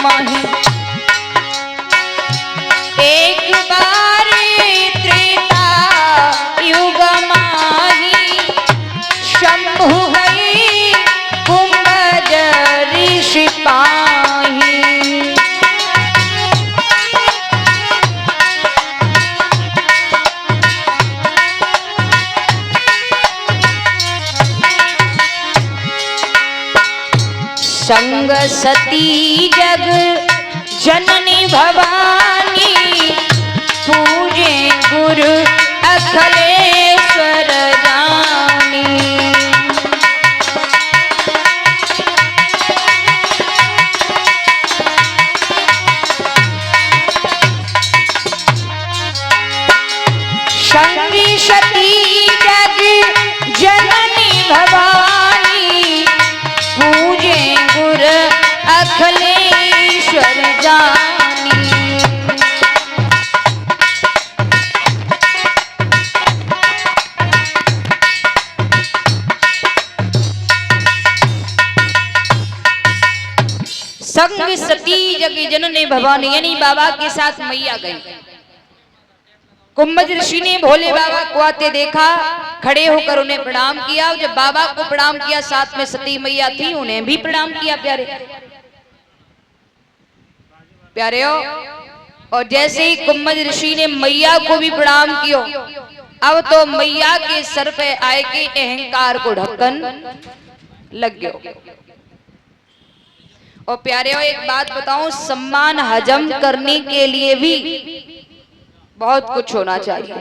माही। एक बार त्रेता युग माही शंभु गई कुंभज ऋषि पाही। संग सती जग जननी भवानी पूजे गुरु अखिलेश्वर जानी। संग सती जग जननी भवानी पूजे गुरु अखिलेश्वर जानी। संग सती जग जननी भवानी यानी बाबा के साथ मैया गई। कुंभज ऋषि ने भोले बाबा को आते देखा, खड़े होकर उन्हें प्रणाम किया। जब बाबा को प्रणाम किया साथ में सती मैया थी, उन्हें भी प्रणाम किया। प्यारे प्यारे हो। और जैसे ही कुंभज ऋषि ने मैया को भी प्रणाम किया, अब तो मैया के सर पे आए के अहंकार को ढक्कन लग गया। और प्यारे हो, एक बात बताऊं, सम्मान हजम करने के लिए भी बहुत कुछ होना चाहिए।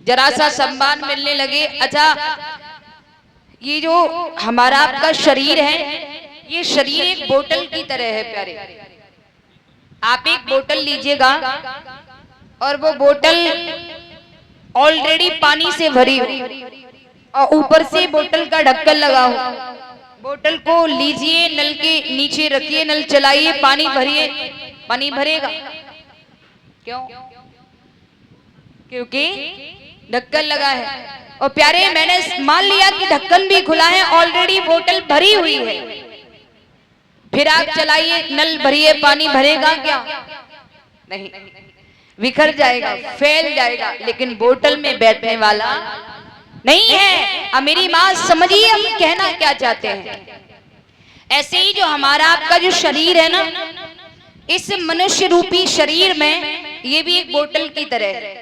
जरा सा सम्मान मिलने लगे, अच्छा ये जो हमारा आपका शरीर है, ये शरीर एक बोतल की तरह है। प्यारे, आप एक बोतल लीजिएगा और वो बोतल ऑलरेडी पानी से भरी हो और ऊपर से बोतल का ढक्कन लगा हो। बोतल को लीजिए, नल के नीचे रखिए, नल चलाइए, पानी भरिए, पानी भरेगा। क्यों? क्योंकि ढक्कन लगा है। और प्यारे, मैंने मान लिया कि ढक्कन भी खुला है, ऑलरेडी बोतल भरी हुई है, फिर आप चलाइए, नल भरिए, पानी भरेगा क्या? नहीं, बिखर जाएगा, फैल जाएगा, लेकिन बोतल में बैठने वाला नहीं है। अब मेरी बात समझिए, हम कहना क्या चाहते हैं। ऐसे ही जो हमारा आपका जो शरीर है ना, इस मनुष्य रूपी शरीर में ये भी एक बोतल की तरह है।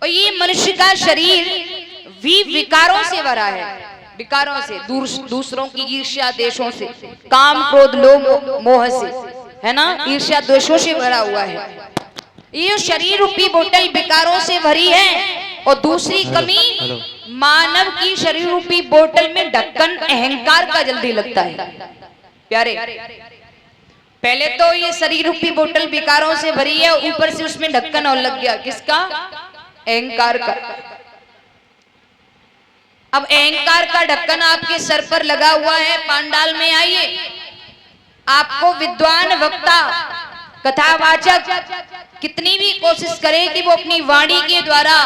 और ये मनुष्य का शरीर भी विकारों से भरा है, विकारों से, दूसरों की ईर्ष्या देशों से, काम क्रोध लोभ मोह से, है ना, ईर्ष्या द्वेषों से भरा हुआ है। ये शरीर रूपी बोतल विकारों से भरी है। और दूसरी कमी, मानव की शरीर रूपी बोतल में ढक्कन अहंकार का जल्दी लगता है। प्यारे, पहले तो ये शरीर रूपी बोतल विकारों से भरी है, ऊपर से उसमें ढक्कन और लग गया, किसका? अहंकार का। अब अहंकार का ढक्कन आपके सर पर लगा हुआ है। पांडाल में आइए, आपको विद्वान वक्ता कथावाचक कितनी भी कोशिश करे कि वो अपनी वाणी के द्वारा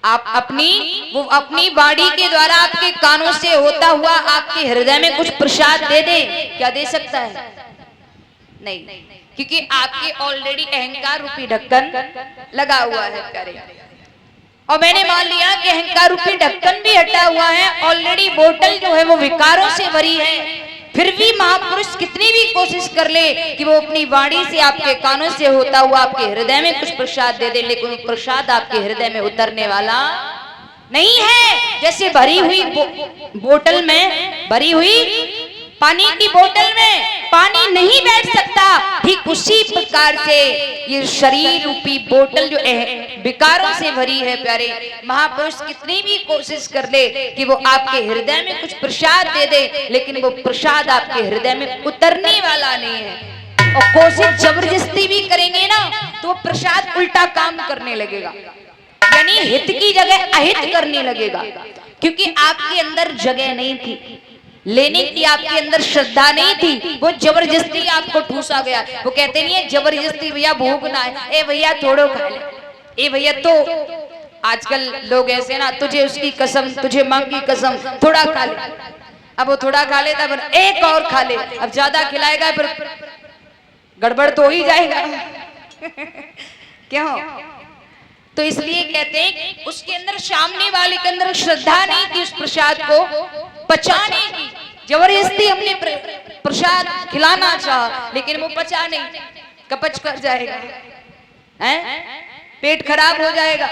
अपनी वाणी के द्वारा आपके कानों से होता हुआ आपके हृदय में कुछ प्रसाद दे दे, क्या दे सकता है? नहीं, क्योंकि आपके ऑलरेडी अहंकार रूपी ढक्कन लगा हुआ है। प्यारे, और मैंने मान लिया कि अहंकार रूपी ढक्कन भी हटा हुआ है, ऑलरेडी बोतल जो है वो विकारों से भरी है। फिर भी महापुरुष कितनी भी कोशिश कर ले कि वो अपनी वाणी से आपके कानों से होता हुआ आपके हृदय में कुछ प्रसाद दे दे, लेकिन वो प्रसाद आपके हृदय में उतरने वाला नहीं है। जैसे भरी हुई बोतल में, भरी हुई पानी की बोतल में पानी नहीं बैठ सकता, ठीक उसी प्रकार से ये शरीर रूपी बोतल जो विकारों से भरी है। प्यारे, महापुरुष कितनी भी कोशिश कर ले कि वो आपके हृदय में कुछ प्रसाद दे दे, लेकिन वो प्रसाद आपके हृदय में उतरने वाला नहीं है। और कोशिश जबरदस्ती भी करेंगे ना, तो प्रसाद उल्टा काम करने लगेगा, यानी हित की जगह अहित करने लगेगा, क्योंकि आपके अंदर जगह नहीं थी लेने की, आपके अंदर श्रद्धा नहीं थी, वो जबरदस्ती आपको ठूसा गया। वो कहते नहीं है जबरदस्ती भैया भूख ना है, ए भैया थोड़ो खा ले, ए भैया तो आजकल लोग ऐसे ना, तुझे उसकी कसम, तुझे मां की कसम, थोड़ा खा ले। अब वो थोड़ा खा लेता, फिर एक और खा ले। अब ज्यादा खिलाएगा फिर गड़बड़ तो हो ही जाएगा। क्यों? तो इसलिए कहते हैं उसके अंदर, सामने वाले के अंदर श्रद्धा नहीं थी उस प्रसाद को पचाने की। जबरदस्ती हमने प्रसाद खिलाना चाहा, लेकिन वो पचा नहीं, कपच कर जाएगा, हैं? पेट खराब हो जाएगा।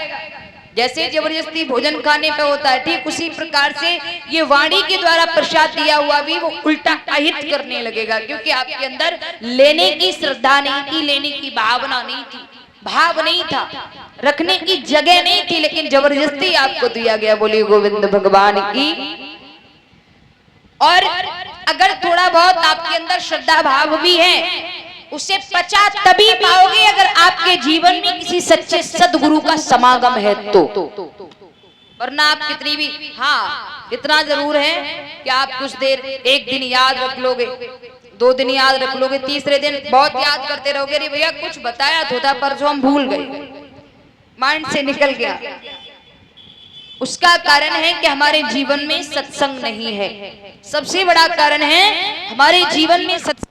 जैसे जबरदस्ती भोजन खाने पे होता है, ठीक उसी प्रकार से ये वाणी के द्वारा प्रसाद दिया हुआ भी वो उल्टा अहित करने लगेगा, क्योंकि आपके अंदर लेने की श्रद्धा नहीं थी, लेने की भावना नहीं थी, भाव नहीं था, रखने की जगह नहीं थी, लेकिन जबरदस्ती आपको दिया गया। बोलिए गोविंद भगवान की। और अगर थोड़ा बहुत आपके अंदर श्रद्धा भाव भी है, उसे पचा तभी पाओगे अगर आपके जीवन में किसी सच्चे सदगुरु का समागम है तो। वरना आप कितनी भी, हाँ इतना जरूर है कि आप कुछ देर, एक दिन याद रख लोगे, 2 दिन याद रख लोगे, तीसरे दिन बहुत याद करते रहोगे, अरे भैया कुछ बताया तो था पर जो हम भूल गए, माइंड से निकल गया। उसका कारण है कि हमारे जीवन में सत्संग नहीं है। सबसे बड़ा कारण है हमारे जीवन में सत्संग